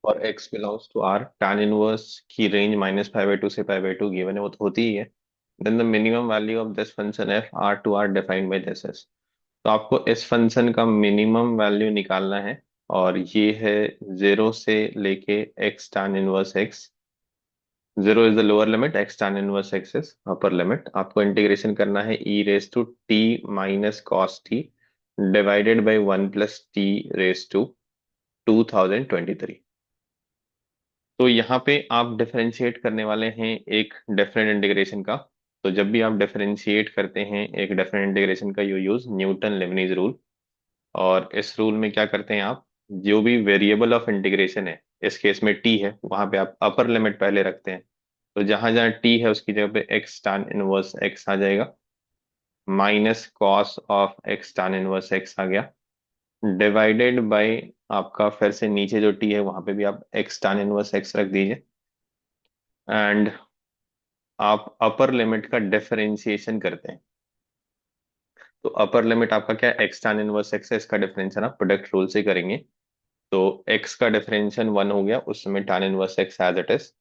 और x belongs to r, tan inverse की range -π/2 से π/2 गिवन है, वो तो होती ही है। Then the minimum value of this function f r to r defined by this is. तो आपको इस फंक्शन का मिनिमम वैल्यू निकालना है, और ये है 0 से लेके x tan inverse x। 0 is the lower limit, x tan inverse x is upper limit. आपको इंटीग्रेशन करना है e raise to t minus cos t divided by 1 plus t raise to 2023। तो यहाँ पे आप डिफरेंशिएट करने वाले हैं एक डेफिनेट इंटीग्रेशन का। तो जब भी आप डिफरेंशिएट करते हैं एक डेफिनेट इंटीग्रेशन का, you use Newton Lebanese rule. और इस रूल में क्या करते हैं आप, जो भी वेरिएबल ऑफ इंटीग्रेशन है, इस केस में t है, वहां पे आप अपर लिमिट पहले रखते हैं। तो जहां जहां t है उसकी जगह पे x tan इनवर्स x आ जाएगा, minus cos of x tan inverse x आ गया, डिवाइडेड बाय आपका फिर से नीचे जो t है वहां पे भी आप x tan इनवर्स x रख दीजिए। एंड आप अपर लिमिट का डिफरेंशिएशन करते हैं। तो अपर लिमिट आपका क्या है, एक्स tan इनवर्स एक्स है, इसका डिफरेंशिएशन आप प्रोडक्ट रूल से करेंगे। तो x का डिफरेंशिएशन 1 हो गया, उसमें tan inverse x as it is.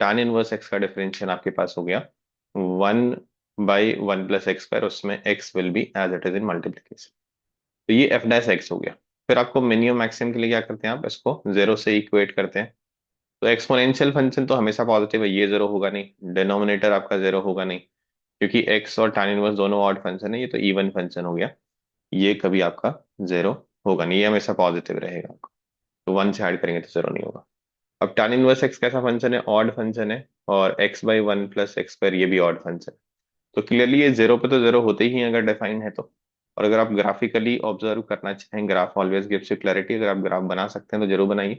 tan inverse x का डिफरेंशिएशन आपके पास हो गया 1/1 + x², उसमें x will be as it is in multiplication. तो ये f डैश x हो गया। फिर आपको मिनिमम मैक्सिमम के लिए क्या करते हैं, आप इसको 0 से इक्वेट करते हैं। तो एक्सपोनेंशियल फंक्शन तो हमेशा पॉजिटिव है, ये 0 होगा नहीं, डिनोमिनेटर आपका 0 होगा नहीं, क्योंकि x और tan इनवर्स दोनों ऑड फंक्शन है, ये तो इवन फंक्शन हो गया। ये कभी आपका 0 होगा नहीं, ये हमेशा पॉजिटिव रहेगा आपका। तो 1 से ऐड करेंगे तो 0 नहीं होगा। अब tan इनवर्स x कैसा फंक्शन है, ऑड फंक्शन है, और x/1 + x² ये भी ऑड फंक्शन है। तो क्लियरली ये 0 पे तो 0 होते ही हैं अगर डिफाइन है तो। और अगर आप ग्राफिकली ऑब्जर्व करना चाहें, graph always gives you clarity, अगर आप ग्राफ बना सकते हैं तो जरूर बनाइए।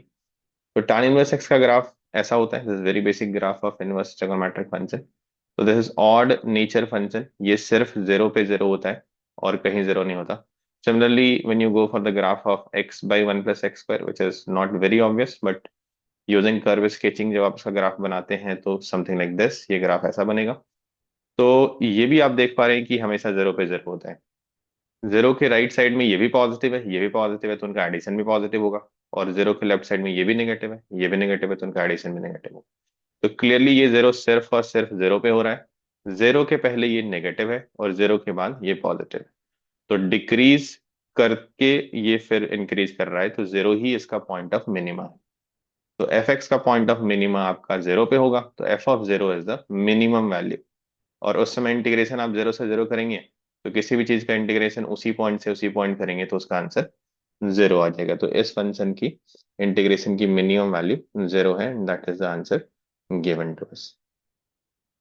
तो tan इनवर्स x का ग्राफ ऐसा होता है, this very basic graph of inverse trigonometric function. तो this is odd nature function, ये सिर्फ 0 पे 0 होता है और कहीं 0 नहीं होता। Similarly when you go for the graph of x/1 + x² which is not very obvious, but using curve sketching जब आप इसका ग्राफ बनाते हैं तो समथिंग लाइक दिस, ये ग्राफ ऐसा बनेगा। तो ये भी आप देख पा रहे हैं कि हमेशा 0 पे 0 होता है। 0 के राइट साइड में ये भी पॉजिटिव है, ये भी पॉजिटिव है, तो उनका एडिशन भी पॉजिटिव होगा। और 0 के लेफ्ट साइड में ये भी नेगेटिव है, ये भी नेगेटिव है, तो उनका एडिशन भी नेगेटिव होगा। तो क्लियरली ये 0 सिर्फ और सिर्फ 0 पे हो रहा है। 0 के पहले ये नेगेटिव है और 0 के बाद ये पॉजिटिव है। तो डिक्रीज करके ये फिर इंक्रीज कर रहा है, तो 0 ही इसका पॉइंट ऑफ मिनिमा है। तो एफ एक्स का पॉइंट ऑफ मिनिमा आपका 0 पे होगा, तो f(0) is the minimum value. और उस समय इंटीग्रेशन आप 0 से 0 करेंगे, तो किसी भी चीज का इंटीग्रेशन उसी पॉइंट से उसी पॉइंट करेंगे तो उसका आंसर 0 आ जाएगा। तो इस फंक्शन की इंटीग्रेशन की मिनिमम वैल्यू 0 है, that is the answer given to us.